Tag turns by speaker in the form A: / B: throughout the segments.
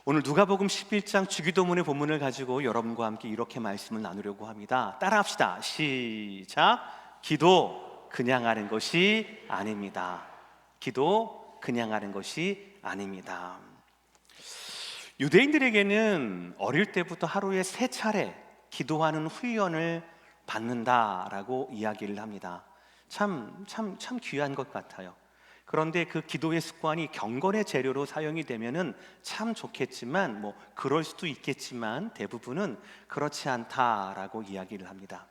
A: 오늘 누가복음 11장 주기도문의 본문을 가지고 여러분과 함께 이렇게 말씀을 나누려고 합니다. 따라합시다. 시작. 기도 그냥 하는 것이 아닙니다. 기도 그냥 하는 것이 아닙니다. 유대인들에게는 어릴 때부터 하루에 3차례 기도하는 훈련을 받는다라고 이야기를 합니다. 참 귀한 것 같아요. 그런데 그 기도의 습관이 경건의 재료로 사용이 되면은 참 좋겠지만, 그럴 수도 있겠지만 대부분은 그렇지 않다라고 이야기를 합니다.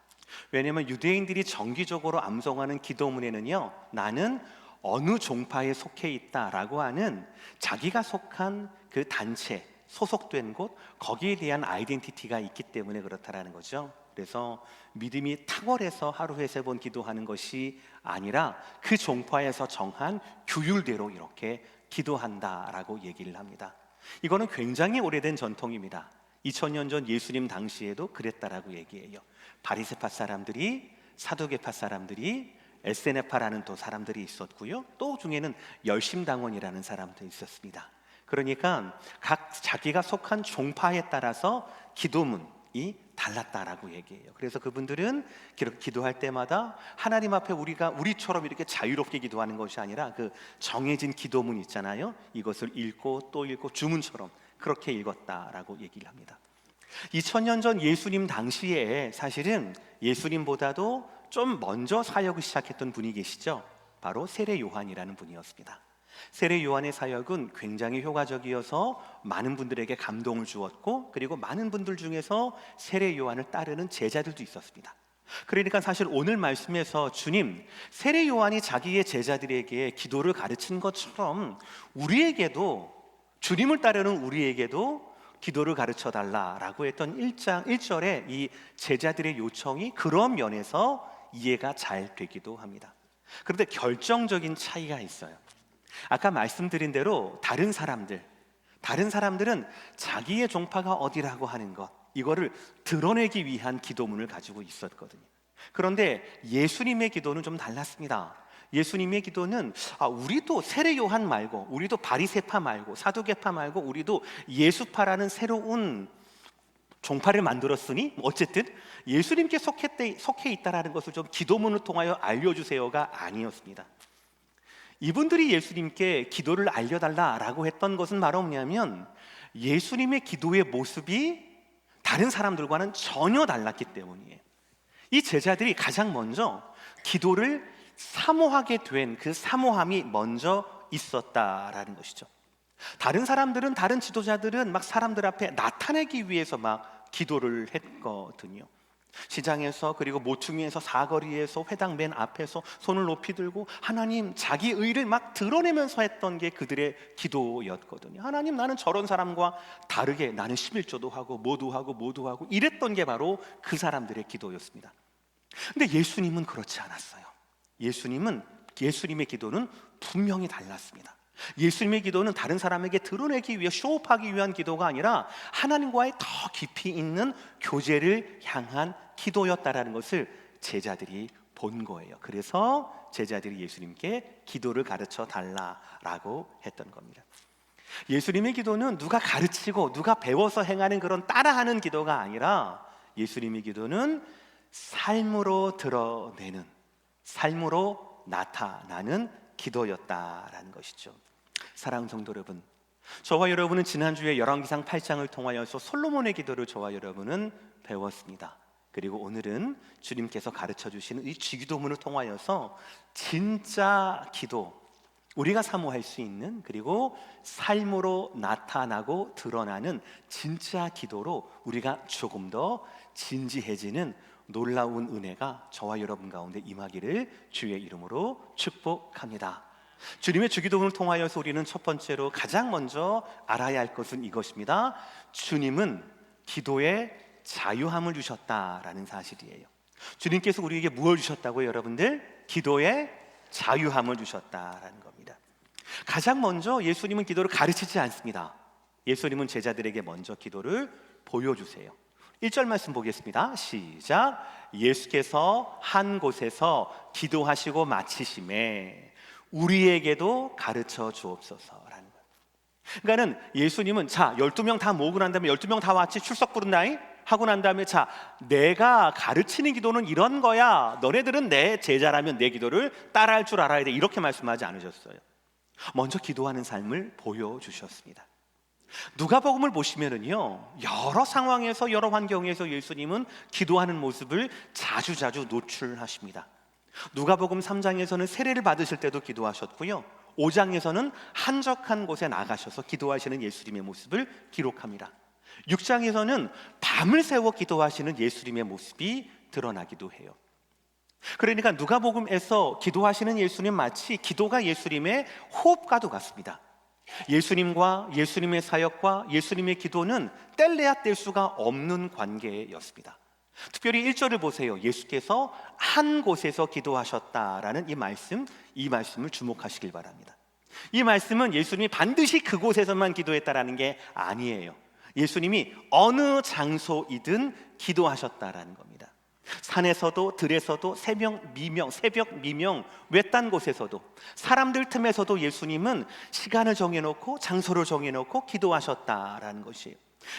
A: 왜냐하면 유대인들이 정기적으로 암송하는 기도문에는요, 나는 어느 종파에 속해 있다라고 하는 자기가 속한 그 단체, 소속된 곳, 거기에 대한 아이덴티티가 있기 때문에 그렇다라는 거죠. 그래서 믿음이 탁월해서 하루에 3번 기도하는 것이 아니라 그 종파에서 정한 규율대로 이렇게 기도한다라고 얘기를 합니다. 이거는 굉장히 오래된 전통입니다. 2000년 전 예수님 당시에도 그랬다라고 얘기해요. 바리새파 사람들이, 사두개파 사람들이, 에세네파라는 또 사람들이 있었고요, 또 중에는 열심당원이라는 사람도 있었습니다. 그러니까 각 자기가 속한 종파에 따라서 기도문이 달랐다라고 얘기해요. 그래서 그분들은 기도할 때마다 하나님 앞에 우리처럼 이렇게 자유롭게 기도하는 것이 아니라 그 정해진 기도문 있잖아요, 이것을 읽고 또 읽고 주문처럼 그렇게 읽었다라고 얘기를 합니다. 2000년 전 예수님 당시에 사실은 예수님보다도 좀 먼저 사역을 시작했던 분이 계시죠. 바로 세례 요한이라는 분이었습니다. 세례 요한의 사역은 굉장히 효과적이어서 많은 분들에게 감동을 주었고, 그리고 많은 분들 중에서 세례 요한을 따르는 제자들도 있었습니다. 그러니까 사실 오늘 말씀에서 주님, 세례 요한이 자기의 제자들에게 기도를 가르친 것처럼 우리에게도, 주님을 따르는 우리에게도 기도를 가르쳐 달라라고 했던 1절의 이 제자들의 요청이 그런 면에서 이해가 잘 되기도 합니다. 그런데 결정적인 차이가 있어요. 아까 말씀드린 대로 다른 사람들은 자기의 종파가 어디라고 하는 것, 이거를 드러내기 위한 기도문을 가지고 있었거든요. 그런데 예수님의 기도는 좀 달랐습니다. 예수님의 기도는 우리도 세례 요한 말고, 우리도 바리새파 말고, 사두개파 말고, 우리도 예수파라는 새로운 종파를 만들었으니 어쨌든 예수님께 속해 있다라는 것을 좀 기도문을 통하여 알려주세요가 아니었습니다. 이분들이 예수님께 기도를 알려달라라고 했던 것은 바로 뭐냐면, 예수님의 기도의 모습이 다른 사람들과는 전혀 달랐기 때문이에요. 이 제자들이 가장 먼저 기도를 사모하게 된 그 사모함이 먼저 있었다라는 것이죠. 다른 사람들은, 다른 지도자들은 막 사람들 앞에 나타내기 위해서 막 기도를 했거든요. 시장에서, 그리고 모퉁이에서, 사거리에서, 회당 맨 앞에서 손을 높이 들고 하나님, 자기 의를 막 드러내면서 했던 게 그들의 기도였거든요. 하나님, 나는 저런 사람과 다르게 나는 11조도 하고 모두 하고 이랬던 게 바로 그 사람들의 기도였습니다. 근데 예수님은 그렇지 않았어요. 예수님의 기도는 분명히 달랐습니다. 예수님의 기도는 다른 사람에게 드러내기 위해 쇼업하기 위한 기도가 아니라 하나님과의 더 깊이 있는 교제를 향한 기도였다라는 것을 제자들이 본 거예요. 그래서 제자들이 예수님께 기도를 가르쳐 달라라고 했던 겁니다. 예수님의 기도는 누가 가르치고 누가 배워서 행하는 그런 따라하는 기도가 아니라, 예수님의 기도는 삶으로 드러내는, 삶으로 나타나는 기도였다라는 것이죠. 사랑하는 성도 여러분, 저와 여러분은 지난주에 열왕기상 8장을 통하여서 솔로몬의 기도를 저와 여러분은 배웠습니다. 그리고 오늘은 주님께서 가르쳐 주시는 이 주기도문을 통하여서 진짜 기도, 우리가 사모할 수 있는, 그리고 삶으로 나타나고 드러나는 진짜 기도로 우리가 조금 더 진지해지는 놀라운 은혜가 저와 여러분 가운데 임하기를 주의 이름으로 축복합니다. 주님의 주기도문을 통하여서 우리는 첫 번째로 가장 먼저 알아야 할 것은 이것입니다. 주님은 기도에 자유함을 주셨다라는 사실이에요. 주님께서 우리에게 무엇을 주셨다고요, 여러분들? 기도에 자유함을 주셨다라는 겁니다. 가장 먼저 예수님은 기도를 가르치지 않습니다. 예수님은 제자들에게 먼저 기도를 보여주세요. 1절 말씀 보겠습니다. 시작. 예수께서 한 곳에서 기도하시고 마치심에 우리에게도 가르쳐 주옵소서라는 거예요. 그러니까는 예수님은 자 12명 다 모으고 난 다음에 12명 다 왔지 출석 부른다잉 하고 난 다음에 자 내가 가르치는 기도는 이런 거야, 너네들은 내 제자라면 내 기도를 따라할 줄 알아야 돼, 이렇게 말씀하지 않으셨어요. 먼저 기도하는 삶을 보여주셨습니다. 누가복음을 보시면은요, 여러 상황에서 여러 환경에서 예수님은 기도하는 모습을 자주자주 노출하십니다. 누가복음 3장에서는 세례를 받으실 때도 기도하셨고요, 5장에서는 한적한 곳에 나가셔서 기도하시는 예수님의 모습을 기록합니다. 6장에서는 밤을 새워 기도하시는 예수님의 모습이 드러나기도 해요. 그러니까 누가복음에서 기도하시는 예수님 마치 기도가 예수님의 호흡과도 같습니다. 예수님과 예수님의 사역과 예수님의 기도는 뗄래야 뗄 수가 없는 관계였습니다. 특별히 1절을 보세요. 예수께서 한 곳에서 기도하셨다라는 이 말씀을 주목하시길 바랍니다. 이 말씀은 예수님이 반드시 그곳에서만 기도했다라는 게 아니에요. 예수님이 어느 장소이든 기도하셨다라는 겁니다. 산에서도 들에서도 새벽 미명 외딴 곳에서도 사람들 틈에서도 예수님은 시간을 정해놓고 장소를 정해놓고 기도하셨다라는 것이에요.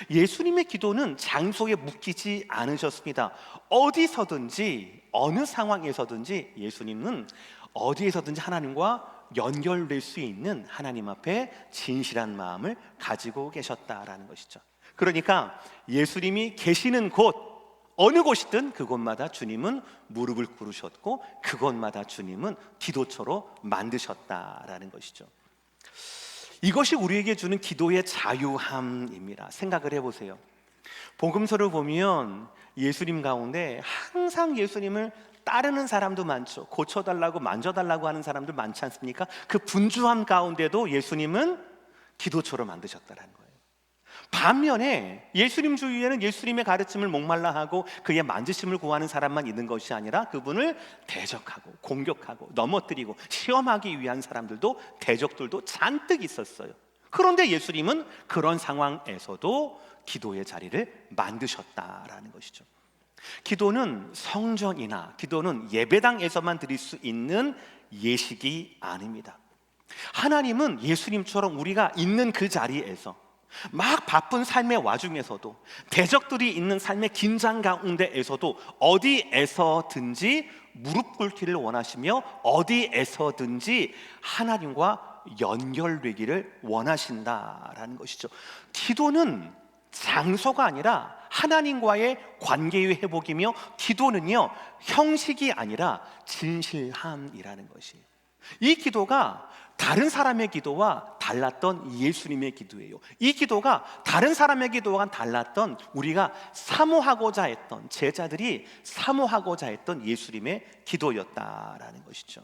A: 예수님의 기도는 장소에 묶이지 않으셨습니다. 어디서든지 어느 상황에서든지 예수님은 어디에서든지 하나님과 연결될 수 있는 하나님 앞에 진실한 마음을 가지고 계셨다라는 것이죠. 그러니까 예수님이 계시는 곳 어느 곳이든 그곳마다 주님은 무릎을 꿇으셨고 그곳마다 주님은 기도처로 만드셨다라는 것이죠. 이것이 우리에게 주는 기도의 자유함입니다. 생각을 해보세요. 복음서를 보면 예수님 가운데 항상 예수님을 따르는 사람도 많죠. 고쳐달라고 만져달라고 하는 사람들 많지 않습니까? 그 분주함 가운데도 예수님은 기도처로 만드셨다는 거예요. 반면에 예수님 주위에는 예수님의 가르침을 목말라 하고 그의 만지심을 구하는 사람만 있는 것이 아니라 그분을 대적하고 공격하고 넘어뜨리고 시험하기 위한 사람들도 대적들도 잔뜩 있었어요. 그런데 예수님은 그런 상황에서도 기도의 자리를 만드셨다라는 것이죠. 기도는 성전이나 기도는 예배당에서만 드릴 수 있는 예식이 아닙니다. 하나님은 예수님처럼 우리가 있는 그 자리에서 막 바쁜 삶의 와중에서도 대적들이 있는 삶의 긴장 가운데에서도 어디에서든지 무릎 꿇기를 원하시며 어디에서든지 하나님과 연결되기를 원하신다라는 것이죠. 기도는 장소가 아니라 하나님과의 관계의 회복이며 기도는요 형식이 아니라 진실함이라는 것이에요. 이 기도가 다른 사람의 기도와 달랐던 예수님의 기도예요. 이 기도가 다른 사람의 기도와 달랐던 우리가 사모하고자 했던 제자들이 사모하고자 했던 예수님의 기도였다라는 것이죠.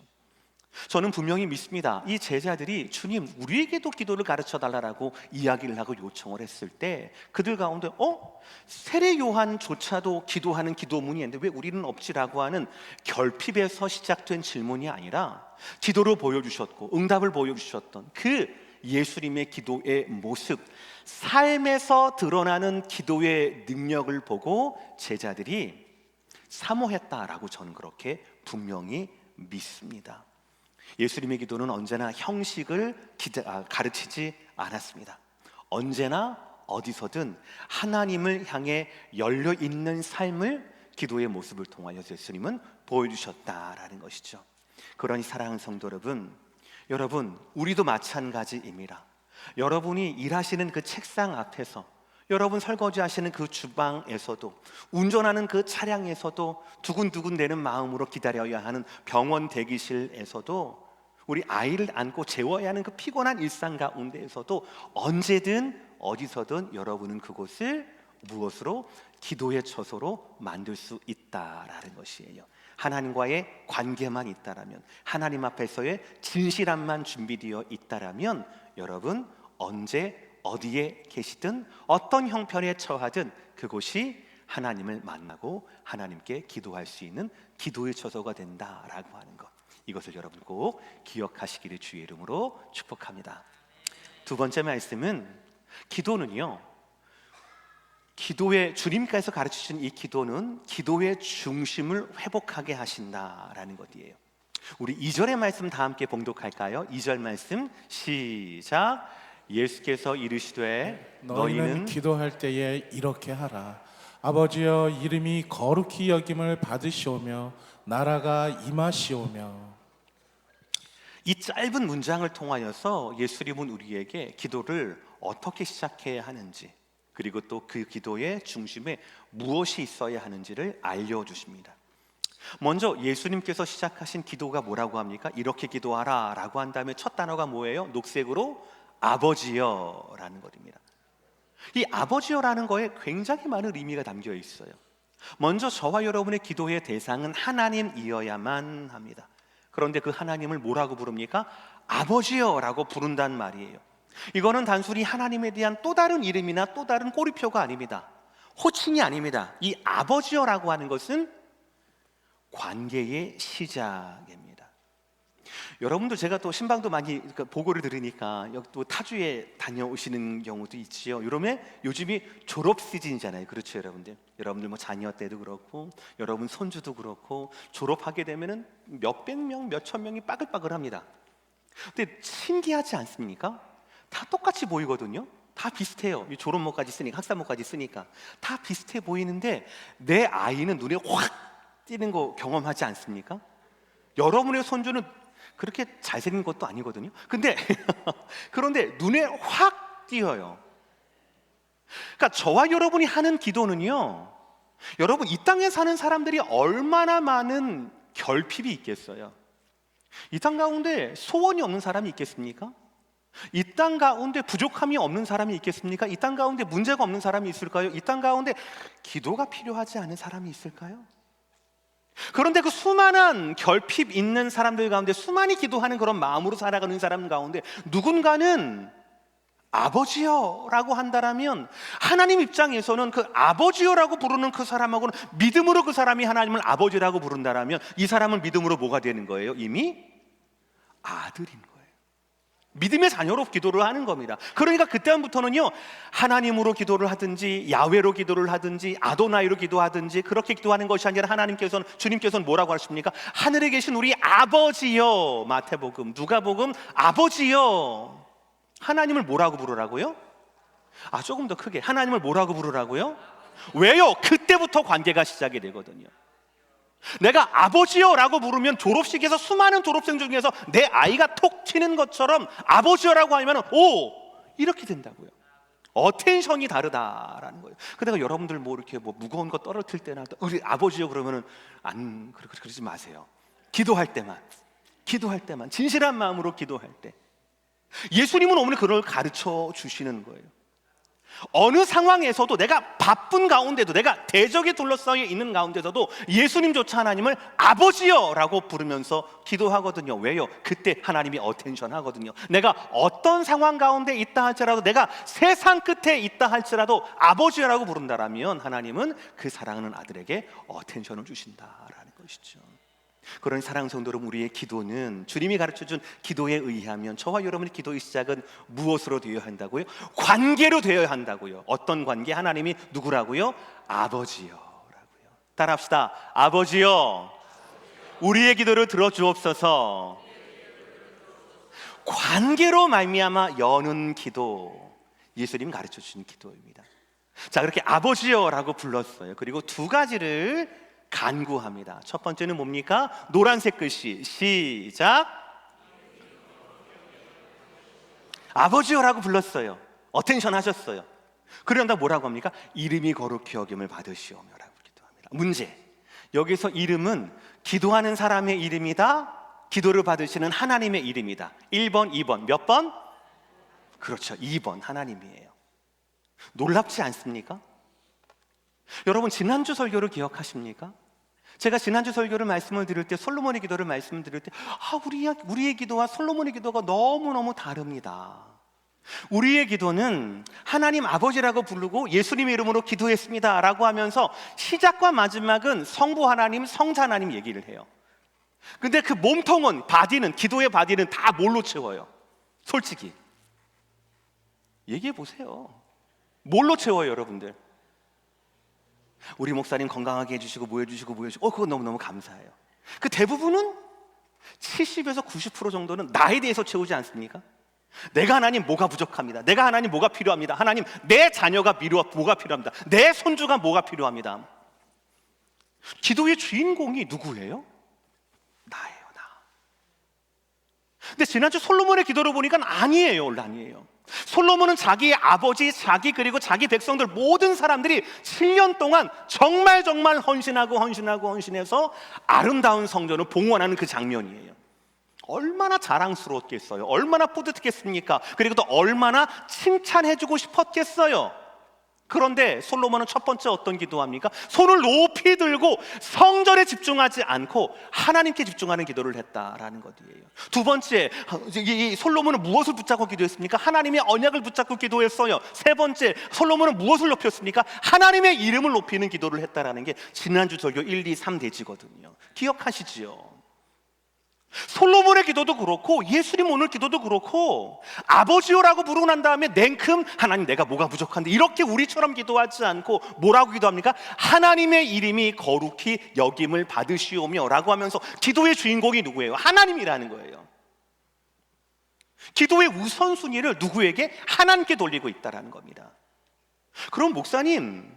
A: 저는 분명히 믿습니다. 이 제자들이 주님 우리에게도 기도를 가르쳐 달라고 이야기를 하고 요청을 했을 때 그들 가운데 세례 요한조차도 기도하는 기도문이 있는데 왜 우리는 없지라고 하는 결핍에서 시작된 질문이 아니라 기도로 보여주셨고 응답을 보여주셨던 그 예수님의 기도의 모습, 삶에서 드러나는 기도의 능력을 보고 제자들이 사모했다라고 저는 그렇게 분명히 믿습니다. 예수님의 기도는 언제나 형식을 가르치지 않았습니다. 언제나 어디서든 하나님을 향해 열려있는 삶을 기도의 모습을 통하여 예수님은 보여주셨다라는 것이죠. 그러니 사랑하는 성도 여러분 우리도 마찬가지입니다. 여러분이 일하시는 그 책상 앞에서, 여러분 설거지하시는 그 주방에서도, 운전하는 그 차량에서도, 두근두근대는 마음으로 기다려야 하는 병원 대기실에서도, 우리 아이를 안고 재워야 하는 그 피곤한 일상 가운데에서도 언제든 어디서든 여러분은 그곳을 무엇으로? 기도의 처소로 만들 수 있다라는 것이에요. 하나님과의 관계만 있다라면, 하나님 앞에서의 진실함만 준비되어 있다라면 여러분 언제 어디에 계시든 어떤 형편에 처하든 그곳이 하나님을 만나고 하나님께 기도할 수 있는 기도의 처소가 된다라고 하는 것, 이것을 여러분 꼭 기억하시기를 주의 이름으로 축복합니다. 두 번째 말씀은 기도는요, 기도의 주님께서 가르치신 이 기도는 기도의 중심을 회복하게 하신다라는 것이에요. 우리 2절의 말씀 다 함께 봉독할까요? 2절 말씀 시작. 예수께서 이르시되
B: 너희는 기도할 때에 이렇게 하라. 아버지여, 이름이 거룩히 여김을 받으시오며 나라가 임하시오며.
A: 이 짧은 문장을 통하여서 예수님은 우리에게 기도를 어떻게 시작해야 하는지, 그리고 또 그 기도의 중심에 무엇이 있어야 하는지를 알려주십니다. 먼저 예수님께서 시작하신 기도가 뭐라고 합니까? 이렇게 기도하라 라고 한 다음에 첫 단어가 뭐예요? 녹색으로 아버지여 라는 것입니다. 이 아버지여라는 거에 굉장히 많은 의미가 담겨 있어요. 먼저 저와 여러분의 기도의 대상은 하나님이어야만 합니다. 그런데 그 하나님을 뭐라고 부릅니까? 아버지여라고 부른단 말이에요. 이거는 단순히 하나님에 대한 또 다른 이름이나 또 다른 꼬리표가 아닙니다. 호칭이 아닙니다. 이 아버지여라고 하는 것은 관계의 시작입니다. 여러분들, 제가 또 신방도 많이 보고를 들으니까 여기 또 타주에 다녀오시는 경우도 있지요. 요즘이 졸업 시즌이잖아요. 그렇죠, 여러분들? 여러분들 뭐 자녀 때도 그렇고 여러분 손주도 그렇고 졸업하게 되면은 몇백 명, 몇천 명이 빠글빠글합니다. 근데 신기하지 않습니까? 다 똑같이 보이거든요. 다 비슷해요. 이 졸업모까지 쓰니까, 학사모까지 쓰니까 다 비슷해 보이는데 내 아이는 눈에 확 띄는 거 경험하지 않습니까? 여러분의 손주는 그렇게 잘생긴 것도 아니거든요. 근데 그런데 눈에 확 띄어요. 그러니까 저와 여러분이 하는 기도는요, 여러분, 이 땅에 사는 사람들이 얼마나 많은 결핍이 있겠어요. 이 땅 가운데 소원이 없는 사람이 있겠습니까? 이 땅 가운데 부족함이 없는 사람이 있겠습니까? 이 땅 가운데 문제가 없는 사람이 있을까요? 이 땅 가운데 기도가 필요하지 않은 사람이 있을까요? 그런데 그 수많은 결핍 있는 사람들 가운데, 수많이 기도하는 그런 마음으로 살아가는 사람 가운데 누군가는 아버지여라고 한다라면, 하나님 입장에서는 그 아버지여라고 부르는 그 사람하고는 믿음으로 그 사람이 하나님을 아버지라고 부른다라면 이 사람은 믿음으로 뭐가 되는 거예요? 이미 아들인 거예요. 믿음의 자녀로 기도를 하는 겁니다. 그러니까 그때부터는요, 하나님으로 기도를 하든지 야훼로 기도를 하든지 아도나이로 기도하든지 그렇게 기도하는 것이 아니라 주님께서는 뭐라고 하십니까? 하늘에 계신 우리 아버지여. 마태복음, 누가복음, 아버지여. 하나님을 뭐라고 부르라고요? 조금 더 크게, 하나님을 뭐라고 부르라고요? 왜요? 그때부터 관계가 시작이 되거든요. 내가 아버지여라고 부르면 졸업식에서 수많은 졸업생 중에서 내 아이가 톡 튀는 것처럼 아버지여라고 하면 이렇게 된다고요. 어텐션이 다르다라는 거예요. 그러다가 여러분들 이렇게 무거운 거 떨어뜨릴 때나 우리 아버지여 그러면은 그러지 마세요. 기도할 때만 진실한 마음으로 기도할 때, 예수님은 오늘 그걸 가르쳐 주시는 거예요. 어느 상황에서도, 내가 바쁜 가운데도, 내가 대적에 둘러싸여 있는 가운데서도 예수님조차 하나님을 아버지여라고 부르면서 기도하거든요. 왜요? 그때 하나님이 어텐션 하거든요. 내가 어떤 상황 가운데 있다 할지라도, 내가 세상 끝에 있다 할지라도 아버지여라고 부른다라면 하나님은 그 사랑하는 아들에게 어텐션을 주신다라는 것이죠. 그런 사랑하는 성도 여러분, 우리의 기도는 주님이 가르쳐준 기도에 의하면 저와 여러분의 기도의 시작은 무엇으로 되어야 한다고요? 관계로 되어야 한다고요. 어떤 관계? 하나님이 누구라고요? 아버지여라고요. 따라합시다. 아버지여, 우리의 기도를 들어주옵소서. 관계로 말미암아 여는 기도, 예수님 가르쳐주신 기도입니다. 자, 그렇게 아버지여라고 불렀어요. 그리고 두 가지를 간구합니다. 첫 번째는 뭡니까? 노란색 글씨, 시작. 아버지여라고 불렀어요. 어텐션 하셨어요. 그런다 뭐라고 합니까? 이름이 거룩히 여김을 받으시오며라고 기도합니다. 문제, 여기서 이름은 기도하는 사람의 이름이다, 기도를 받으시는 하나님의 이름이다. 1번, 2번, 몇 번? 그렇죠, 2번 하나님이에요. 놀랍지 않습니까? 여러분, 지난주 설교를 기억하십니까? 제가 지난주 설교를 말씀을 드릴 때, 솔로몬의 기도를 말씀을 드릴 때 우리의 기도와 솔로몬의 기도가 너무너무 다릅니다. 우리의 기도는 하나님 아버지라고 부르고 예수님의 이름으로 기도했습니다 라고 하면서 시작과 마지막은 성부 하나님, 성자 하나님 얘기를 해요. 근데 그 몸통은, 기도의 바디는 다 뭘로 채워요? 솔직히 얘기해 보세요. 뭘로 채워요, 여러분들? 우리 목사님 건강하게 해주시고 뭐 해주시고 그거 너무너무 감사해요. 그 대부분은 70에서 90% 정도는 나에 대해서 채우지 않습니까? 내가 하나님 뭐가 부족합니다. 내가 하나님 뭐가 필요합니다. 하나님 내 자녀가 뭐가 필요합니다. 내 손주가 뭐가 필요합니다. 기도의 주인공이 누구예요? 나예요, 나. 근데 지난주 솔로몬의 기도를 보니까 아니에요. 솔로몬은 자기 아버지, 그리고 자기 백성들 모든 사람들이 7년 동안 정말 헌신해서 아름다운 성전을 봉헌하는 그 장면이에요. 얼마나 자랑스러웠겠어요. 얼마나 뿌듯했겠습니까? 그리고 또 얼마나 칭찬해주고 싶었겠어요. 그런데 솔로몬은 첫 번째 어떤 기도합니까? 손을 높이 들고 성전에 집중하지 않고 하나님께 집중하는 기도를 했다라는 것이에요. 두 번째, 이 솔로몬은 무엇을 붙잡고 기도했습니까? 하나님의 언약을 붙잡고 기도했어요. 세 번째, 솔로몬은 무엇을 높였습니까? 하나님의 이름을 높이는 기도를 했다라는 게 지난주 설교 1, 2, 3대지거든요. 기억하시지요? 솔로몬의 기도도 그렇고 예수님 오늘 기도도 그렇고 아버지요라고 부르고 난 다음에 냉큼 하나님 내가 뭐가 부족한데 이렇게 우리처럼 기도하지 않고 뭐라고 기도합니까? 하나님의 이름이 거룩히 여김을 받으시오며 라고 하면서 기도의 주인공이 누구예요? 하나님이라는 거예요. 기도의 우선순위를 누구에게? 하나님께 돌리고 있다는 겁니다. 그럼 목사님,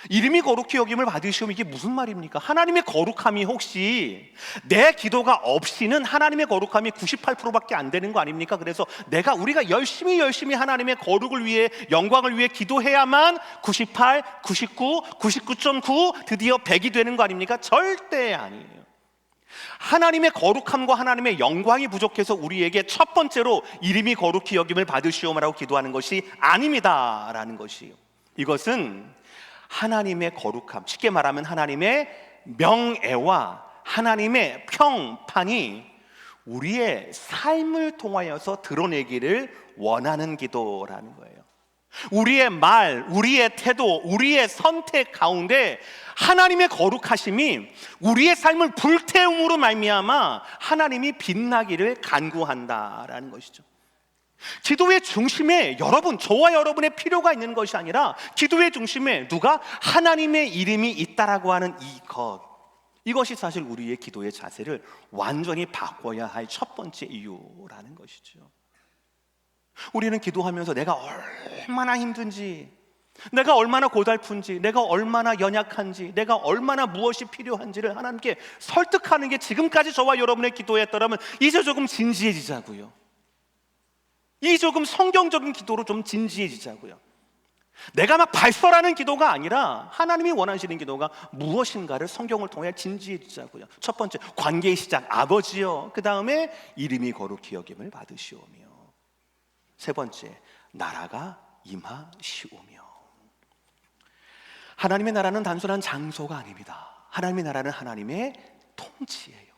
A: 이름이 거룩히 여김을 받으시오면 이게 무슨 말입니까? 하나님의 거룩함이 혹시 내 기도가 없이는 하나님의 거룩함이 98%밖에 안 되는 거 아닙니까? 그래서 우리가 열심히 하나님의 거룩을 위해, 영광을 위해 기도해야만 98, 99, 99.9 드디어 100이 되는 거 아닙니까? 절대 아니에요. 하나님의 거룩함과 하나님의 영광이 부족해서 우리에게 첫 번째로 이름이 거룩히 여김을 받으시오라고 기도하는 것이 아닙니다라는 것이에요. 이것은 하나님의 거룩함, 쉽게 말하면 하나님의 명예와 하나님의 평판이 우리의 삶을 통하여서 드러내기를 원하는 기도라는 거예요. 우리의 말, 우리의 태도, 우리의 선택 가운데 하나님의 거룩하심이 우리의 삶을 불태움으로 말미암아 하나님이 빛나기를 간구한다라는 것이죠. 기도의 중심에 저와 여러분의 필요가 있는 것이 아니라 기도의 중심에 누가? 하나님의 이름이 있다라고 하는 이것이 사실 우리의 기도의 자세를 완전히 바꿔야 할 첫 번째 이유라는 것이죠. 우리는 기도하면서 내가 얼마나 힘든지, 내가 얼마나 고달픈지, 내가 얼마나 연약한지, 내가 얼마나 무엇이 필요한지를 하나님께 설득하는 게 지금까지 저와 여러분의 기도였더라면 이제 조금 진지해지자고요. 이 조금 성경적인 기도로 좀 진지해지자고요. 내가 막 발설하는 기도가 아니라 하나님이 원하시는 기도가 무엇인가를 성경을 통해 진지해지자고요. 첫 번째, 관계의 시작 아버지여. 그 다음에 이름이 거룩히 여김을 받으시오며. 세 번째, 나라가 임하시오며. 하나님의 나라는 단순한 장소가 아닙니다. 하나님의 나라는 하나님의 통치예요.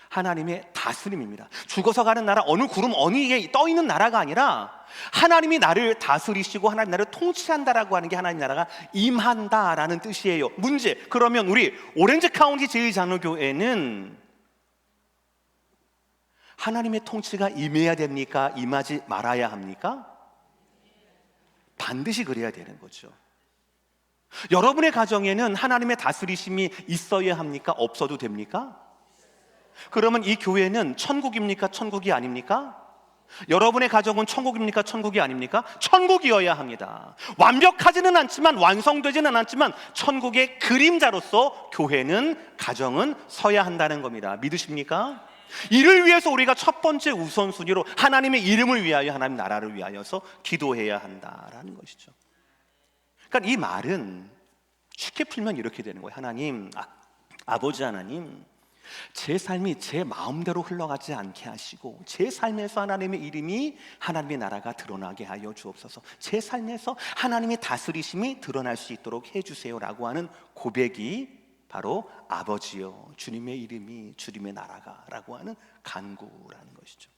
A: 하나님의 다스림입니다. 죽어서 가는 나라, 어느 구름 어느 위에 떠 있는 나라가 아니라 하나님이 나를 다스리시고 하나님 나를 통치한다라고 하는 게 하나님 나라가 임한다라는 뜻이에요. 문제, 그러면 우리 오렌지 카운티 제1장로교회는 하나님의 통치가 임해야 됩니까? 임하지 말아야 합니까? 반드시 그래야 되는 거죠. 여러분의 가정에는 하나님의 다스리심이 있어야 합니까? 없어도 됩니까? 그러면 이 교회는 천국입니까? 천국이 아닙니까? 여러분의 가정은 천국입니까? 천국이 아닙니까? 천국이어야 합니다. 완벽하지는 않지만, 완성되지는 않지만 천국의 그림자로서 교회는, 가정은 서야 한다는 겁니다. 믿으십니까? 이를 위해서 우리가 첫 번째 우선순위로 하나님의 이름을 위하여, 하나님 나라를 위하여서 기도해야 한다라는 것이죠. 그러니까 이 말은 쉽게 풀면 이렇게 되는 거예요. 하나님, 아버지 하나님, 제 삶이 제 마음대로 흘러가지 않게 하시고 제 삶에서 하나님의 이름이, 하나님의 나라가 드러나게 하여 주옵소서. 제 삶에서 하나님의 다스리심이 드러날 수 있도록 해주세요라고 하는 고백이 바로 아버지여, 주님의 이름이, 주님의 나라가 라고 하는 간구라는 것이죠.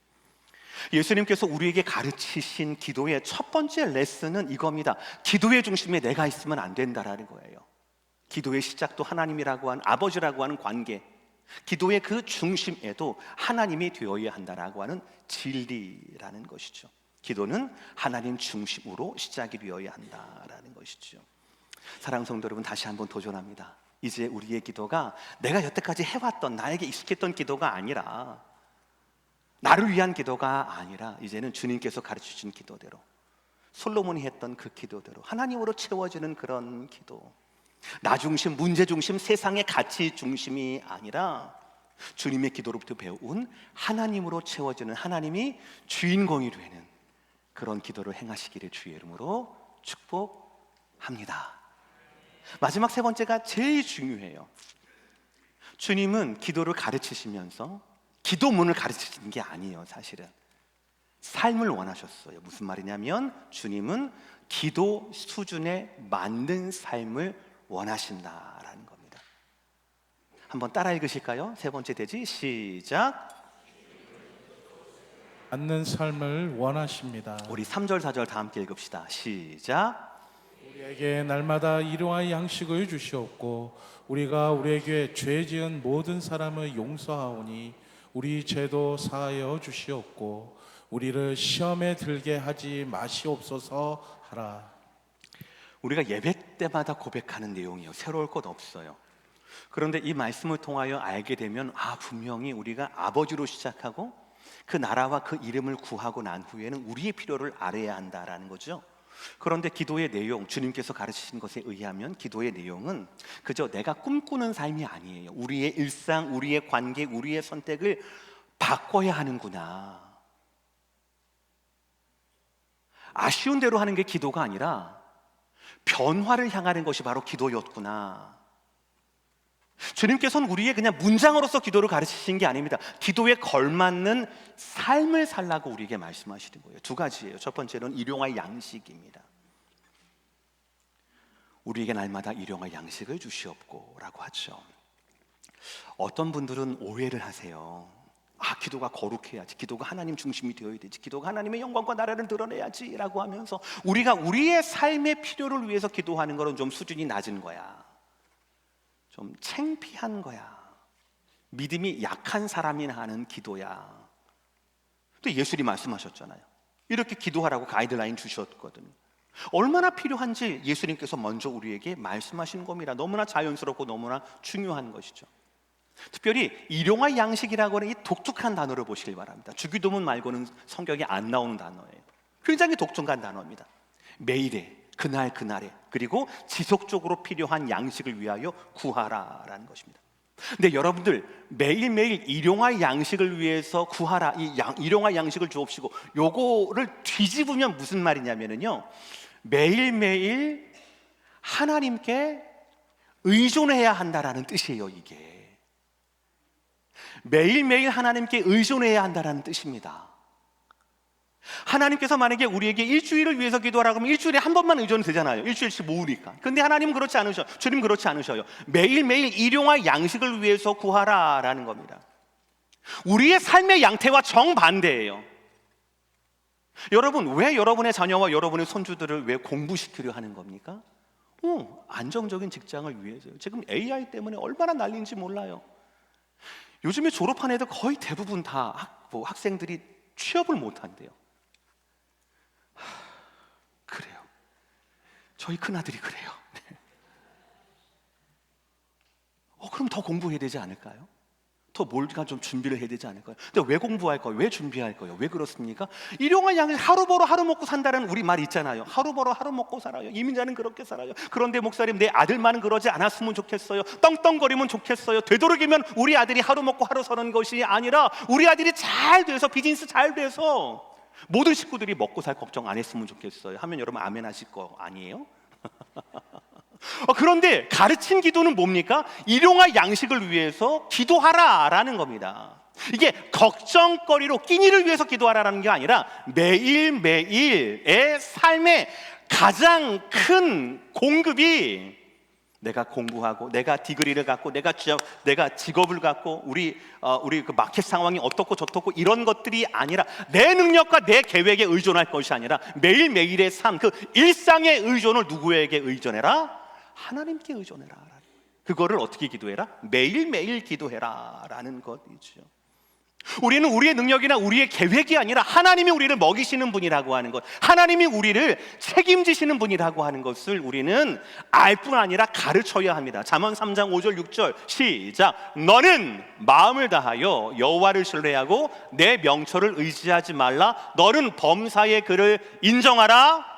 A: 예수님께서 우리에게 가르치신 기도의 첫 번째 레슨은 이겁니다. 기도의 중심에 내가 있으면 안 된다라는 거예요. 기도의 시작도 하나님이라고 하는, 아버지라고 하는 관계, 기도의 그 중심에도 하나님이 되어야 한다라고 하는 진리라는 것이죠. 기도는 하나님 중심으로 시작이 되어야 한다라는 것이죠. 사랑하는 성도 여러분, 다시 한번 도전합니다. 이제 우리의 기도가 내가 여태까지 해왔던, 나에게 익숙했던 기도가 아니라 나를 위한 기도가 아니라 이제는 주님께서 가르치신 기도대로, 솔로몬이 했던 그 기도대로 하나님으로 채워지는 그런 기도, 나 중심, 문제 중심, 세상의 가치 중심이 아니라 주님의 기도로부터 배운 하나님으로 채워지는, 하나님이 주인공이 되는 그런 기도를 행하시기를 주의 이름으로 축복합니다. 마지막 세 번째가 제일 중요해요. 주님은 기도를 가르치시면서 기도문을 가르치시는 게 아니에요. 사실은 삶을 원하셨어요. 무슨 말이냐면 주님은 기도 수준에 맞는 삶을 원하신다라는 겁니다. 한번 따라 읽으실까요? 세 번째 대지 시작.
B: 맞는 삶을 원하십니다.
A: 우리 3절 4절 다 함께 읽읍시다. 시작.
B: 우리에게 날마다 일용할 양식을 주시옵고 우리가 우리에게 죄 지은 모든 사람을 용서하오니 우리 죄도 사하여 주시옵고 우리를 시험에 들게 하지 마시옵소서 하라. 우리가
A: 예배 때마다 고백하는 내용이에요. 새로울 것 없어요. 그런데 이 말씀을 통하여 알게 되면 분명히 우리가 아버지로 시작하고 그 나라와 그 이름을 구하고 난 후에는 우리의 필요를 알아야 한다라는 거죠. 그런데 기도의 내용, 주님께서 가르치신 것에 의하면 기도의 내용은 그저 내가 꿈꾸는 삶이 아니에요. 우리의 일상, 우리의 관계, 우리의 선택을 바꿔야 하는구나. 아쉬운 대로 하는 게 기도가 아니라 변화를 향하는 것이 바로 기도였구나. 주님께서는 우리의 그냥 문장으로서 기도를 가르치신 게 아닙니다. 기도에 걸맞는 삶을 살라고 우리에게 말씀하시는 거예요. 두 가지예요. 첫 번째는 일용할 양식입니다. 우리에게 날마다 일용할 양식을 주시옵고 라고 하죠. 어떤 분들은 오해를 하세요. 기도가 거룩해야지, 기도가 하나님 중심이 되어야 되지, 기도가 하나님의 영광과 나라를 드러내야지 라고 하면서 우리가 우리의 삶의 필요를 위해서 기도하는 것은 좀 수준이 낮은 거야. 좀 창피한 거야. 믿음이 약한 사람이 하는 기도야. 또 예수님 말씀하셨잖아요. 이렇게 기도하라고 가이드라인 주셨거든요. 얼마나 필요한지 예수님께서 먼저 우리에게 말씀하신 겁니다. 너무나 자연스럽고 너무나 중요한 것이죠. 특별히 일용할 양식이라고 하는 이 독특한 단어를 보시길 바랍니다. 주기도문 말고는 성경에 안 나오는 단어예요. 굉장히 독특한 단어입니다. 매일에, 그날에, 그리고 지속적으로 필요한 양식을 위하여 구하라라는 것입니다. 근데 여러분들 매일매일 일용할 양식을 위해서 구하라, 일용할 양식을 주옵시고, 요거를 뒤집으면 무슨 말이냐면요, 매일매일 하나님께 의존해야 한다라는 뜻이에요. 이게 매일매일 하나님께 의존해야 한다는 뜻입니다. 하나님께서 만약에 우리에게 일주일을 위해서 기도하라고 하면 일주일에 한 번만 의존이 되잖아요. 일주일씩 모으니까. 근데 하나님은 그렇지 않으셔요. 주님 그렇지 않으셔요. 매일매일 일용할 양식을 위해서 구하라라는 겁니다. 우리의 삶의 양태와 정반대예요. 여러분, 왜 여러분의 자녀와 여러분의 손주들을 왜 공부시키려 하는 겁니까? 안정적인 직장을 위해서요. 지금 AI 때문에 얼마나 난리인지 몰라요. 요즘에 졸업한 애들 거의 대부분 다 학생들이 취업을 못한대요. 그래요. 저희 큰아들이 그래요. 그럼 더 공부해야 되지 않을까요? 더 뭘가 좀 준비를 해야 되지 않을까요? 근데 왜 공부할 거예요? 왜 준비할 거예요? 왜 그렇습니까? 일용할 양식, 하루 벌어 하루 먹고 산다는 우리 말 있잖아요. 하루 벌어 하루 먹고 살아요. 이민자는 그렇게 살아요. 그런데 목사님, 내 아들만은 그러지 않았으면 좋겠어요. 떵떵거리면 좋겠어요. 되도록이면 우리 아들이 하루 먹고 하루 사는 것이 아니라 우리 아들이 잘 돼서, 비즈니스 잘 돼서 모든 식구들이 먹고 살 걱정 안 했으면 좋겠어요. 하면 여러분 아멘 하실 거 아니에요? 그런데 가르친 기도는 뭡니까? 일용할 양식을 위해서 기도하라라는 겁니다. 이게 걱정거리로 끼니를 위해서 기도하라는 게 아니라 매일매일의 삶의 가장 큰 공급이, 내가 공부하고, 내가 디그리를 갖고, 내가 직업을 갖고, 우리 그 마켓 상황이 어떻고 저떻고 이런 것들이 아니라 내 능력과 내 계획에 의존할 것이 아니라 매일매일의 삶, 그 일상의 의존을 누구에게 의존해라? 하나님께 의존해라. 그거를 어떻게 기도해라? 매일매일 기도해라 라는 것이죠. 우리는 우리의 능력이나 우리의 계획이 아니라 하나님이 우리를 먹이시는 분이라고 하는 것, 하나님이 우리를 책임지시는 분이라고 하는 것을 우리는 알 뿐 아니라 가르쳐야 합니다. 잠언 3장 5절 6절 시작. 너는 마음을 다하여 여호와를 신뢰하고 내 명철을 의지하지 말라. 너는 범사의 그를 인정하라.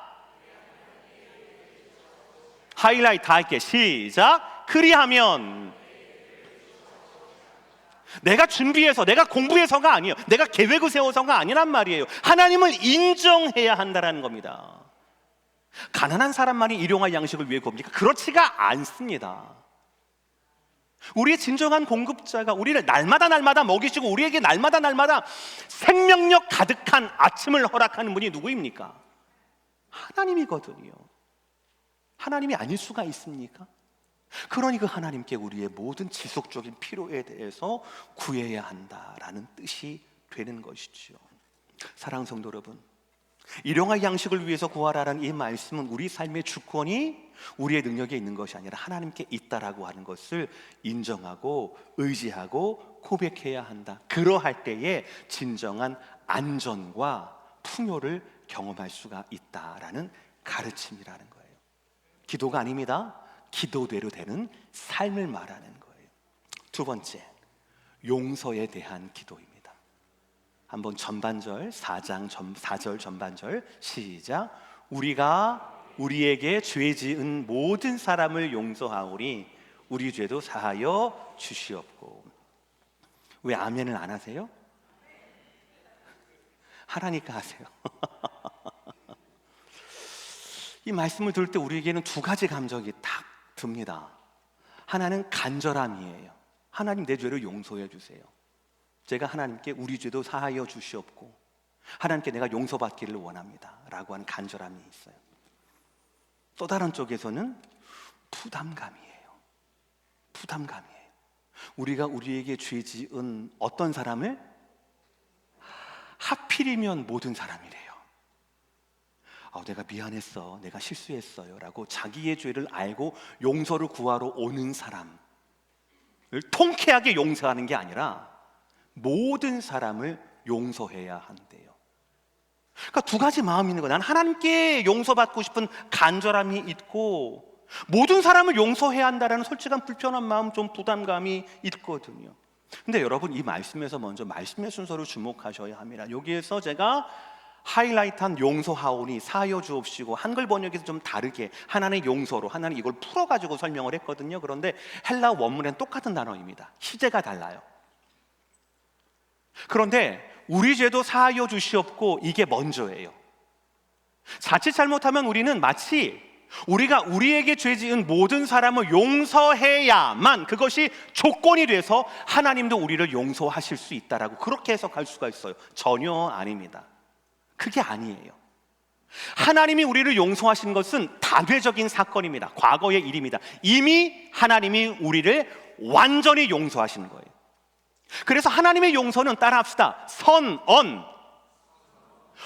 A: 하이라이트 다 할게. 시작. 그리하면 내가 준비해서 내가 공부해서가 아니에요. 내가 계획을 세워서가 아니란 말이에요. 하나님을 인정해야 한다는 겁니다. 가난한 사람만이 일용할 양식을 위해 굽니까? 그렇지가 않습니다. 우리의 진정한 공급자가 우리를 날마다 먹이시고 우리에게 날마다 생명력 가득한 아침을 허락하는 분이 누구입니까? 하나님이거든요. 하나님이 아닐 수가 있습니까? 그러니 그 하나님께 우리의 모든 지속적인 필요에 대해서 구해야 한다라는 뜻이 되는 것이지요. 사랑하는 성도 여러분, 일용할 양식을 위해서 구하라는 이 말씀은 우리 삶의 주권이 우리의 능력에 있는 것이 아니라 하나님께 있다라고 하는 것을 인정하고 의지하고 고백해야 한다. 그러할 때에 진정한 안전과 풍요를 경험할 수가 있다라는 가르침이라는 거예요. 기도가 아닙니다. 기도대로 되는 삶을 말하는 거예요. 두 번째, 용서에 대한 기도입니다. 한번 전반절 4절 전반절 시작. 우리가 우리에게 죄 지은 모든 사람을 용서하오니 우리 죄도 사하여 주시옵고. 왜 아멘을 안 하세요? 하라니까 하세요. 이 말씀을 들을 때 우리에게는 두 가지 감정이 딱 듭니다. 하나는 간절함이에요. 하나님, 내 죄를 용서해 주세요. 제가 하나님께 우리 죄도 사하여 주시옵고 하나님께 내가 용서받기를 원합니다 라고 하는 간절함이 있어요. 또 다른 쪽에서는 부담감이에요. 우리가 우리에게 죄 지은 어떤 사람을 하필이면 모든 사람이래요. 내가 미안했어, 내가 실수했어요 라고 자기의 죄를 알고 용서를 구하러 오는 사람을 통쾌하게 용서하는 게 아니라 모든 사람을 용서해야 한대요. 그러니까 두 가지 마음이 있는 거예요. 난 하나님께 용서받고 싶은 간절함이 있고 모든 사람을 용서해야 한다는 솔직한 불편한 마음, 좀 부담감이 있거든요. 근데 여러분, 이 말씀에서 먼저 말씀의 순서를 주목하셔야 합니다. 여기에서 제가 하이라이트한 용서하오니 사하여 주옵시고, 한글 번역에서 좀 다르게 하나님의 용서로 하나님 이걸 풀어가지고 설명을 했거든요. 그런데 헬라 원문엔 똑같은 단어입니다. 시제가 달라요. 그런데 우리 죄도 사하여 주시옵고 이게 먼저예요. 자칫 잘못하면 우리는 마치 우리가 우리에게 죄 지은 모든 사람을 용서해야만 그것이 조건이 돼서 하나님도 우리를 용서하실 수 있다라고 그렇게 해석할 수가 있어요. 전혀 아닙니다. 그게 아니에요. 하나님이 우리를 용서하신 것은 단회적인 사건입니다. 과거의 일입니다. 이미 하나님이 우리를 완전히 용서하신 거예요. 그래서 하나님의 용서는 따라합시다. 선언,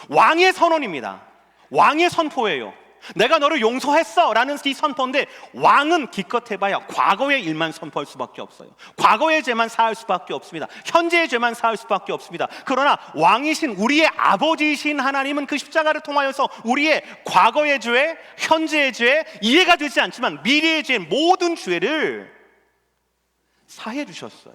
A: 왕의 선언입니다. 왕의 선포예요. 내가 너를 용서했어 라는 이 선포인데, 왕은 기껏 해봐야 과거의 일만 선포할 수밖에 없어요. 과거의 죄만 사할 수밖에 없습니다. 현재의 죄만 사할 수밖에 없습니다. 그러나 왕이신 우리의 아버지이신 하나님은 그 십자가를 통하여서 우리의 과거의 죄, 현재의 죄, 이해가 되지 않지만 미래의 죄, 모든 죄를 사해 주셨어요.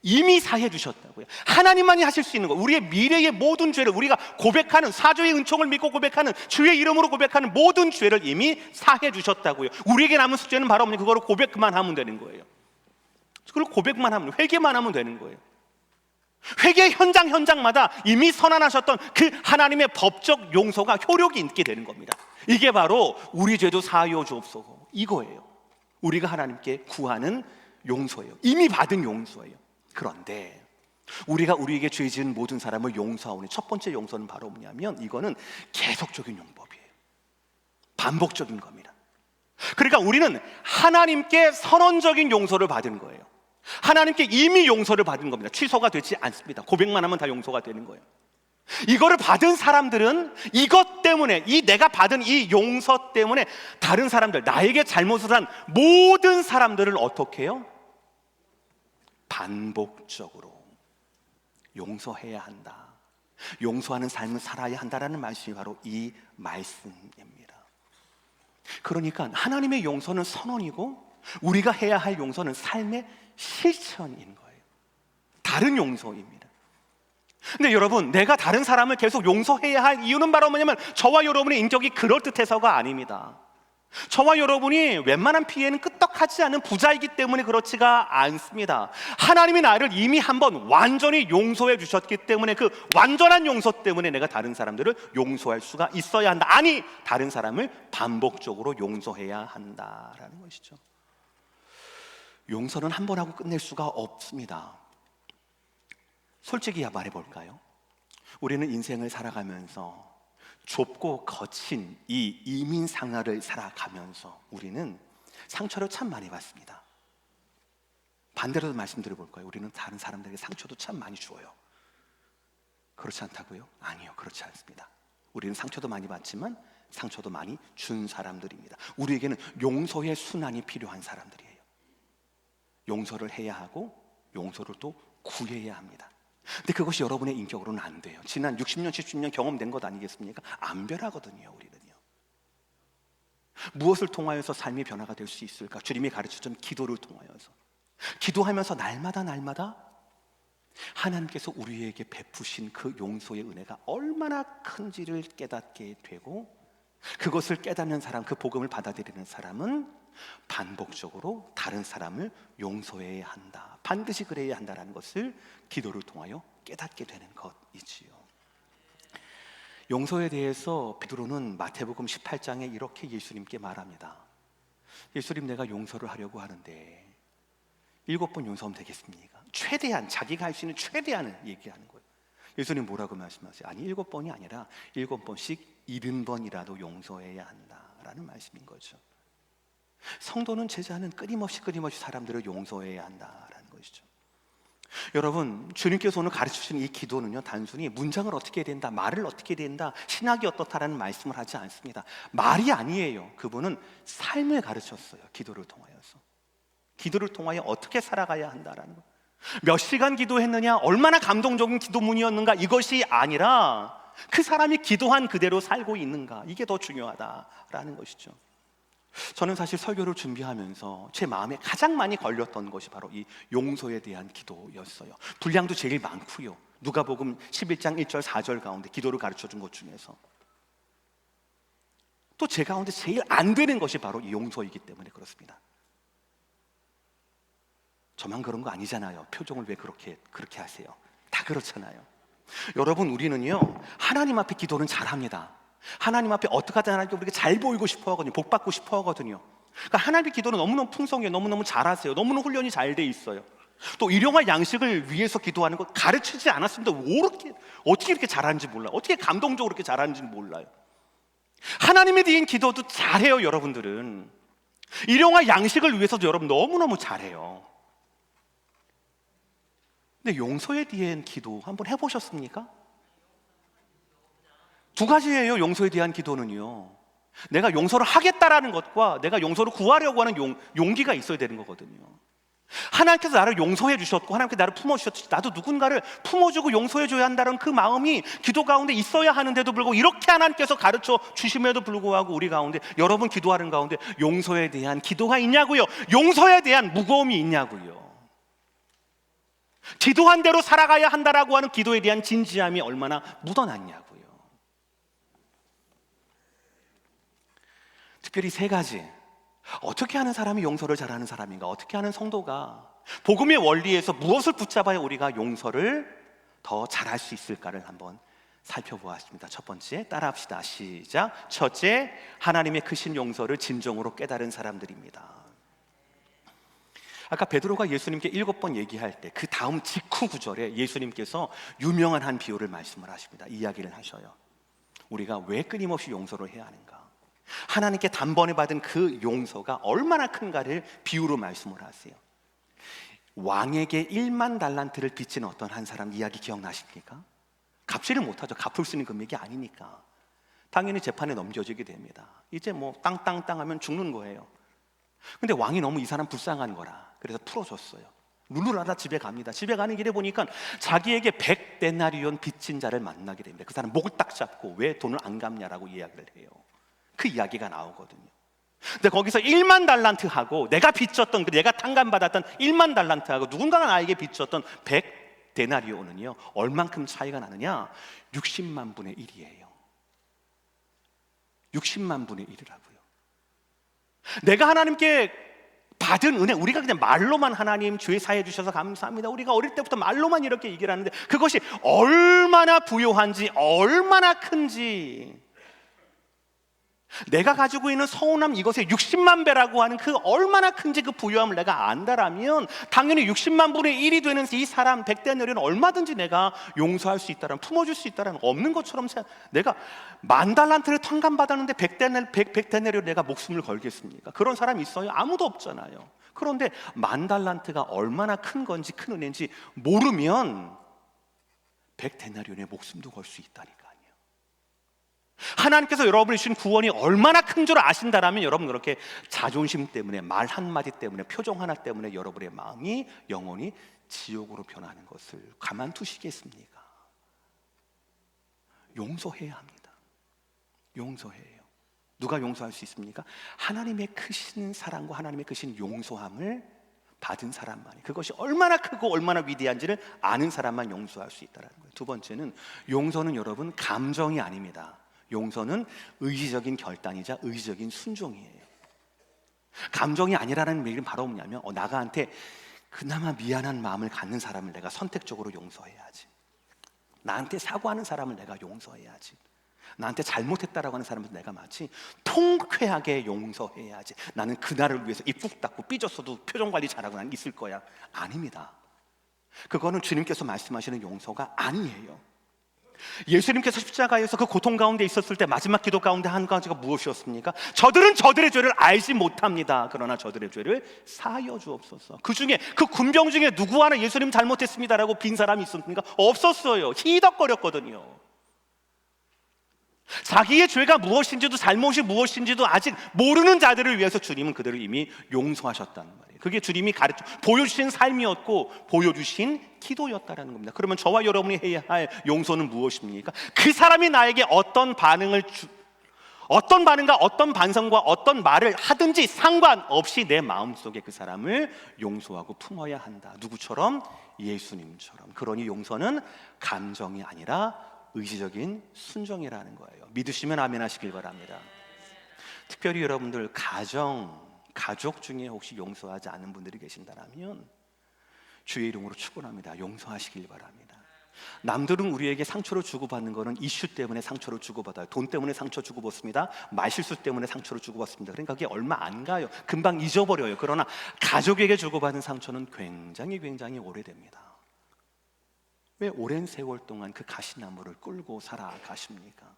A: 이미 사해 주셨다고요. 하나님만이 하실 수 있는 거. 우리의 미래의 모든 죄를, 우리가 고백하는, 사죄의 은총을 믿고 고백하는, 주의 이름으로 고백하는 모든 죄를 이미 사해 주셨다고요. 우리에게 남은 숙제는 바로 없는, 그거를 고백만 하면 되는 거예요. 그걸 고백만 하면, 회개만 하면 되는 거예요. 회개 현장마다 이미 선언하셨던 그 하나님의 법적 용서가 효력이 있게 되는 겁니다. 이게 바로 우리 죄도 사하여 주옵소서, 이거예요. 우리가 하나님께 구하는 용서예요. 이미 받은 용서예요. 그런데 우리가 우리에게 죄 지은 모든 사람을 용서하오니 첫 번째 용서는 바로 뭐냐면, 이거는 계속적인 용법이에요. 반복적인 겁니다. 그러니까 우리는 하나님께 선언적인 용서를 받은 거예요. 하나님께 이미 용서를 받은 겁니다. 취소가 되지 않습니다. 고백만 하면 다 용서가 되는 거예요. 이거를 받은 사람들은 이것 때문에, 이 내가 받은 이 용서 때문에 다른 사람들, 나에게 잘못을 한 모든 사람들을 어떻게 해요? 반복적으로 용서해야 한다. 용서하는 삶을 살아야 한다라는 말씀이 바로 이 말씀입니다. 그러니까 하나님의 용서는 선언이고 우리가 해야 할 용서는 삶의 실천인 거예요. 다른 용서입니다. 근데 여러분, 내가 다른 사람을 계속 용서해야 할 이유는 바로 뭐냐면 저와 여러분의 인격이 그럴듯해서가 아닙니다. 저와 여러분이 웬만한 피해는 끄떡하지 않은 부자이기 때문에 그렇지가 않습니다. 하나님이 나를 이미 한번 완전히 용서해 주셨기 때문에 그 완전한 용서 때문에 내가 다른 사람들을 용서할 수가 있어야 한다. 아니, 다른 사람을 반복적으로 용서해야 한다라는 것이죠. 용서는 한 번 하고 끝낼 수가 없습니다. 솔직히 말해볼까요? 우리는 인생을 살아가면서 좁고 거친 이 이민 생활을 살아가면서 우리는 상처를 참 많이 받습니다. 반대로 말씀드려볼까요? 우리는 다른 사람들에게 상처도 참 많이 주어요. 그렇지 않다고요? 아니요, 그렇지 않습니다. 우리는 상처도 많이 받지만 상처도 많이 준 사람들입니다. 우리에게는 용서의 순환이 필요한 사람들이에요. 용서를 해야 하고 용서를 또 구해야 합니다. 근데 그것이 여러분의 인격으로는 안 돼요. 지난 60년, 70년 경험된 것 아니겠습니까? 안 변하거든요, 우리는요. 무엇을 통하여서 삶의 변화가 될 수 있을까? 주님이 가르쳐준 기도를 통하여서, 기도하면서 날마다 하나님께서 우리에게 베푸신 그 용서의 은혜가 얼마나 큰지를 깨닫게 되고, 그것을 깨닫는 사람, 그 복음을 받아들이는 사람은 반복적으로 다른 사람을 용서해야 한다, 반드시 그래야 한다라는 것을 기도를 통하여 깨닫게 되는 것이지요. 용서에 대해서 베드로는 마태복음 18장에 이렇게 예수님께 말합니다. 예수님, 내가 용서를 하려고 하는데 7번 용서하면 되겠습니까? 최대한, 자기가 할 수 있는 최대한을 얘기하는 거예요. 예수님 뭐라고 말씀하세요? 아니, 7번이 아니라 7번씩 70번이라도 용서해야 한다라는 말씀인 거죠. 성도는, 제자는 끊임없이 사람들을 용서해야 한다라는 것이죠. 여러분, 주님께서 오늘 가르치신 이 기도는요, 단순히 문장을 어떻게 해야 된다, 말을 어떻게 해야 된다, 신학이 어떻다라는 말씀을 하지 않습니다. 말이 아니에요. 그분은 삶을 가르쳤어요. 기도를 통하여서, 기도를 통하여 어떻게 살아가야 한다라는 것. 몇 시간 기도했느냐, 얼마나 감동적인 기도문이었는가, 이것이 아니라 그 사람이 기도한 그대로 살고 있는가, 이게 더 중요하다라는 것이죠. 저는 사실 설교를 준비하면서 제 마음에 가장 많이 걸렸던 것이 바로 이 용서에 대한 기도였어요. 분량도 제일 많고요. 누가복음 11장 1절 4절 가운데 기도를 가르쳐준 것 중에서 또 제 가운데 제일 안 되는 것이 바로 이 용서이기 때문에 그렇습니다. 저만 그런 거 아니잖아요. 표정을 왜 그렇게 하세요? 다 그렇잖아요. 여러분, 우리는요, 하나님 앞에 기도는 잘합니다. 하나님 앞에 어떻게 하든 하나님께 우리가 잘 보이고 싶어 하거든요. 복 받고 싶어 하거든요. 그러니까 하나님의 기도는 너무너무 풍성해요. 너무너무 잘하세요. 너무너무 훈련이 잘 돼 있어요. 또 일용할 양식을 위해서 기도하는 거 가르치지 않았습니다. 어떻게 이렇게 잘하는지 몰라요. 어떻게 감동적으로 이렇게 잘하는지 몰라요. 하나님에 대한 기도도 잘해요. 여러분들은 일용할 양식을 위해서도 여러분 너무너무 잘해요. 근데 용서에 대한 기도 한번 해보셨습니까? 두 가지예요. 용서에 대한 기도는요, 내가 용서를 하겠다라는 것과 내가 용서를 구하려고 하는 용기가 있어야 되는 거거든요. 하나님께서 나를 용서해 주셨고 하나님께서 나를 품어주셨지, 나도 누군가를 품어주고 용서해줘야 한다는 그 마음이 기도 가운데 있어야 하는데도 불구하고, 이렇게 하나님께서 가르쳐 주심에도 불구하고 우리 가운데, 여러분 기도하는 가운데 용서에 대한 기도가 있냐고요? 용서에 대한 무거움이 있냐고요? 기도한 대로 살아가야 한다라고 하는 기도에 대한 진지함이 얼마나 묻어났냐고요? 특별히 세 가지, 어떻게 하는 사람이 용서를 잘하는 사람인가, 어떻게 하는 성도가 복음의 원리에서 무엇을 붙잡아야 우리가 용서를 더 잘할 수 있을까를 한번 살펴보았습니다. 첫 번째, 따라합시다. 시작. 첫째, 하나님의 크신 용서를 진정으로 깨달은 사람들입니다. 아까 베드로가 예수님께 7번 얘기할 때 그 다음 직후 구절에 예수님께서 유명한 한 비유를 말씀을 하십니다. 이야기를 하셔요. 우리가 왜 끊임없이 용서를 해야 하는가, 하나님께 단번에 받은 그 용서가 얼마나 큰가를 비유로 말씀을 하세요. 왕에게 1만 달란트를 빚진 어떤 한 사람 이야기 기억나십니까? 갚지를 못하죠. 갚을 수 있는 금액이 아니니까 당연히 재판에 넘겨지게 됩니다. 이제 뭐 땅땅땅 하면 죽는 거예요. 근데 왕이 너무 이 사람 불쌍한 거라 그래서 풀어줬어요. 룰루라라 집에 갑니다. 집에 가는 길에 보니까 자기에게 100데나리온 빚진 자를 만나게 됩니다. 그 사람 목을 딱 잡고 왜 돈을 안 갚냐라고 이야기를 해요. 그 이야기가 나오거든요. 근데 거기서 1만 달란트하고 내가 빚졌던, 내가 탕감받았던 1만 달란트하고 누군가가 나에게 빚졌던 100데나리온은요 얼만큼 차이가 나느냐? 60만 분의 1이에요. 60만 분의 1이라고요. 내가 하나님께 받은 은혜, 우리가 그냥 말로만 하나님 죄 사해 주셔서 감사합니다, 우리가 어릴 때부터 말로만 이렇게 얘기를 하는데 그것이 얼마나 부요한지, 얼마나 큰지, 내가 가지고 있는 서운함 이것의 60만 배라고 하는 그 얼마나 큰지 그 부요함을 내가 안다라면 당연히 60만 분의 1이 되는 이 사람 100데나리온은 얼마든지 내가 용서할 수 있다라는, 품어줄 수 있다라는, 없는 것처럼 내가 10,000달란트를 탕감받았는데 100데나리온 내가 목숨을 걸겠습니까? 그런 사람이 있어요? 아무도 없잖아요. 그런데 10,000달란트가 얼마나 큰 건지, 큰 은혜인지 모르면 100데나리온의 목숨도 걸 수 있다니까. 하나님께서 여러분이 주신 구원이 얼마나 큰 줄 아신다라면 여러분 그렇게 자존심 때문에, 말 한마디 때문에, 표정 하나 때문에 여러분의 마음이 영원히 지옥으로 변하는 것을 가만두시겠습니까? 용서해야 합니다. 용서해요. 누가 용서할 수 있습니까? 하나님의 크신 사랑과 하나님의 크신 용서함을 받은 사람만이, 그것이 얼마나 크고 얼마나 위대한지를 아는 사람만 용서할 수 있다는 거예요. 두 번째는, 용서는 여러분 감정이 아닙니다. 용서는 의지적인 결단이자 의지적인 순종이에요. 감정이 아니라는 얘기는 바로 뭐냐면 나한테 그나마 미안한 마음을 갖는 사람을 내가 선택적으로 용서해야지. 나한테 사과하는 사람을 내가 용서해야지. 나한테 잘못했다라고 하는 사람을 내가 마치 통쾌하게 용서해야지. 나는 그날을 위해서 입 꾹 닫고 삐졌어도 표정 관리 잘하고 난 있을 거야. 아닙니다. 그거는 주님께서 말씀하시는 용서가 아니에요. 예수님께서 십자가에서 그 고통 가운데 있었을 때 마지막 기도 가운데 한 가지가 무엇이었습니까? 저들은 저들의 죄를 알지 못합니다. 그러나 저들의 죄를 사하여 주옵소서. 그 중에, 그 군병 중에 누구 하나 예수님 잘못했습니다라고 빈 사람이 있었습니까? 없었어요. 희덕거렸거든요. 자기의 죄가 무엇인지도 잘못이 무엇인지도 아직 모르는 자들을 위해서 주님은 그들을 이미 용서하셨다는 말이에요. 그게 주님이 보여주신 삶이었고 보여주신 기도였다는 겁니다. 그러면 저와 여러분이 해야 할 용서는 무엇입니까? 그 사람이 나에게 어떤 반응과 어떤 반성과 어떤 말을 하든지 상관없이 내 마음속에 그 사람을 용서하고 품어야 한다. 누구처럼? 예수님처럼. 그러니 용서는 감정이 아니라 의지적인 순종이라는 거예요. 믿으시면 아멘 하시길 바랍니다. 특별히 여러분들 가족 중에 혹시 용서하지 않는 분들이 계신다면 주의 이름으로 축원합니다. 용서하시길 바랍니다. 남들은 우리에게 상처를 주고받는 것은 이슈 때문에 상처를 주고받아요. 돈 때문에 상처 주고받습니다. 말실수 때문에 상처를 주고받습니다. 그러니까 그게 얼마 안 가요. 금방 잊어버려요. 그러나 가족에게 주고받은 상처는 굉장히 오래됩니다. 왜 오랜 세월 동안 그 가시나무를 끌고 살아가십니까?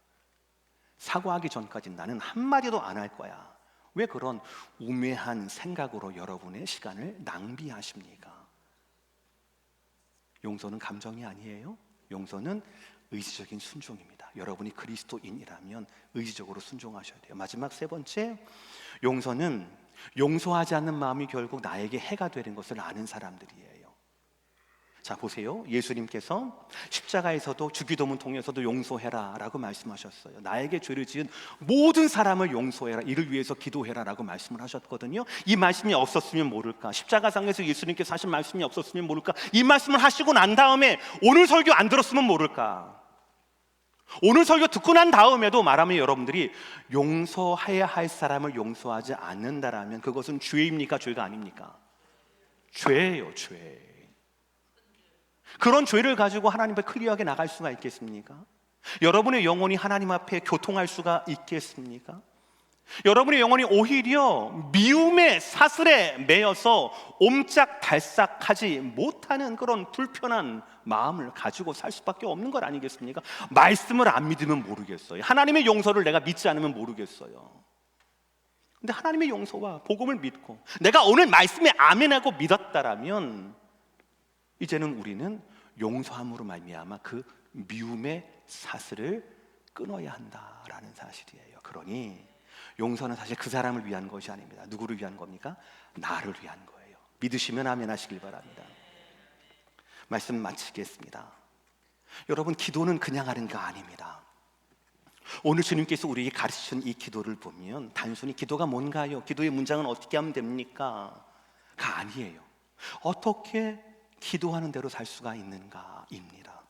A: 사과하기 전까지 나는 한마디도 안 할 거야. 왜 그런 우매한 생각으로 여러분의 시간을 낭비하십니까? 용서는 감정이 아니에요. 용서는 의지적인 순종입니다. 여러분이 그리스도인이라면 의지적으로 순종하셔야 돼요. 마지막 세 번째, 용서는 용서하지 않는 마음이 결국 나에게 해가 되는 것을 아는 사람들이에요. 자, 보세요. 예수님께서 십자가에서도 주기도문 통해서도 용서해라 라고 말씀하셨어요. 나에게 죄를 지은 모든 사람을 용서해라, 이를 위해서 기도해라 라고 말씀을 하셨거든요. 이 말씀이 없었으면 모를까, 십자가상에서 예수님께서 하신 말씀이 없었으면 모를까, 이 말씀을 하시고 난 다음에 오늘 설교 안 들었으면 모를까, 오늘 설교 듣고 난 다음에도 말하면 여러분들이 용서해야 할 사람을 용서하지 않는다라면 그것은 죄입니까? 죄가 아닙니까? 죄예요, 죄. 그런 죄를 가지고 하나님 앞에 클리어하게 나갈 수가 있겠습니까? 여러분의 영혼이 하나님 앞에 교통할 수가 있겠습니까? 여러분의 영혼이 오히려 미움의 사슬에 매여서 옴짝달싹하지 못하는 그런 불편한 마음을 가지고 살 수밖에 없는 것 아니겠습니까? 말씀을 안 믿으면 모르겠어요. 하나님의 용서를 내가 믿지 않으면 모르겠어요. 근데 하나님의 용서와 복음을 믿고 내가 오늘 말씀에 아멘하고 믿었다라면 이제는 우리는 용서함으로 말미암아 그 미움의 사슬을 끊어야 한다라는 사실이에요. 그러니 용서는 사실 그 사람을 위한 것이 아닙니다. 누구를 위한 겁니까? 나를 위한 거예요. 믿으시면 아멘 하시길 바랍니다. 말씀 마치겠습니다. 여러분, 기도는 그냥 하는 거 아닙니다. 오늘 주님께서 우리에게 가르치신 이 기도를 보면 단순히 기도가 뭔가요? 기도의 문장은 어떻게 하면 됩니까? 가 아니에요. 어떻게 기도하는 대로 살 수가 있는가입니다.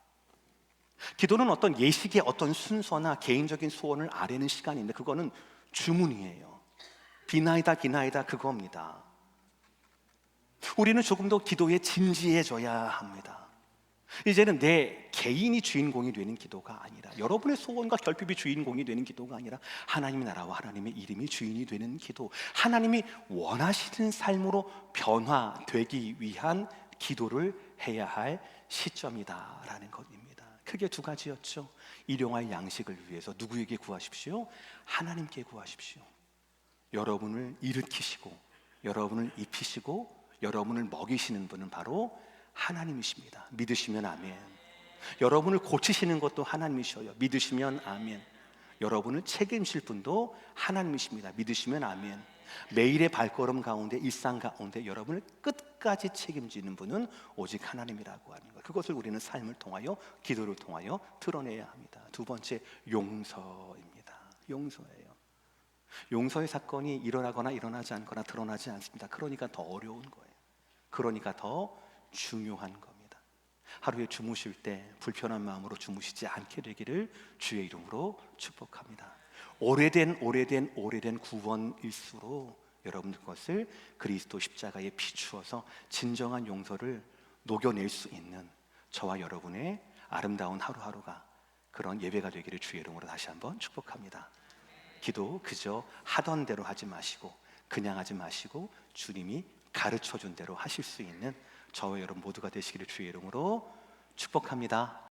A: 기도는 어떤 예식의 어떤 순서나 개인적인 소원을 아뢰는 시간인데 그거는 주문이에요. 비나이다 비나이다 그겁니다. 우리는 조금 더 기도에 진지해져야 합니다. 이제는 내 개인이 주인공이 되는 기도가 아니라 여러분의 소원과 결핍이 주인공이 되는 기도가 아니라 하나님의 나라와 하나님의 이름이 주인이 되는 기도, 하나님이 원하시는 삶으로 변화되기 위한 기도를 해야 할 시점이다라는 것입니다. 크게 두 가지였죠. 일용할 양식을 위해서 누구에게 구하십시오? 하나님께 구하십시오. 여러분을 일으키시고 여러분을 입히시고 여러분을 먹이시는 분은 바로 하나님이십니다. 믿으시면 아멘. 여러분을 고치시는 것도 하나님이셔요. 믿으시면 아멘. 여러분을 책임질 분도 하나님이십니다. 믿으시면 아멘. 매일의 발걸음 가운데, 일상 가운데 여러분을 끝까지 책임지는 분은 오직 하나님이라고 하는 것, 그것을 우리는 삶을 통하여, 기도를 통하여 드러내야 합니다. 두 번째, 용서입니다. 용서예요. 용서의 사건이 일어나거나 일어나지 않거나 드러나지 않습니다. 그러니까 더 어려운 거예요. 그러니까 더 중요한 겁니다. 하루에 주무실 때 불편한 마음으로 주무시지 않게 되기를 주의 이름으로 축복합니다. 오래된 구원일수록 여러분들 것을 그리스도 십자가에 비추어서 진정한 용서를 녹여낼 수 있는 저와 여러분의 아름다운 하루하루가 그런 예배가 되기를 주의 이름으로 다시 한번 축복합니다. 기도 그저 하던 대로 하지 마시고 그냥 하지 마시고 주님이 가르쳐준 대로 하실 수 있는 저와 여러분 모두가 되시기를 주의 이름으로 축복합니다.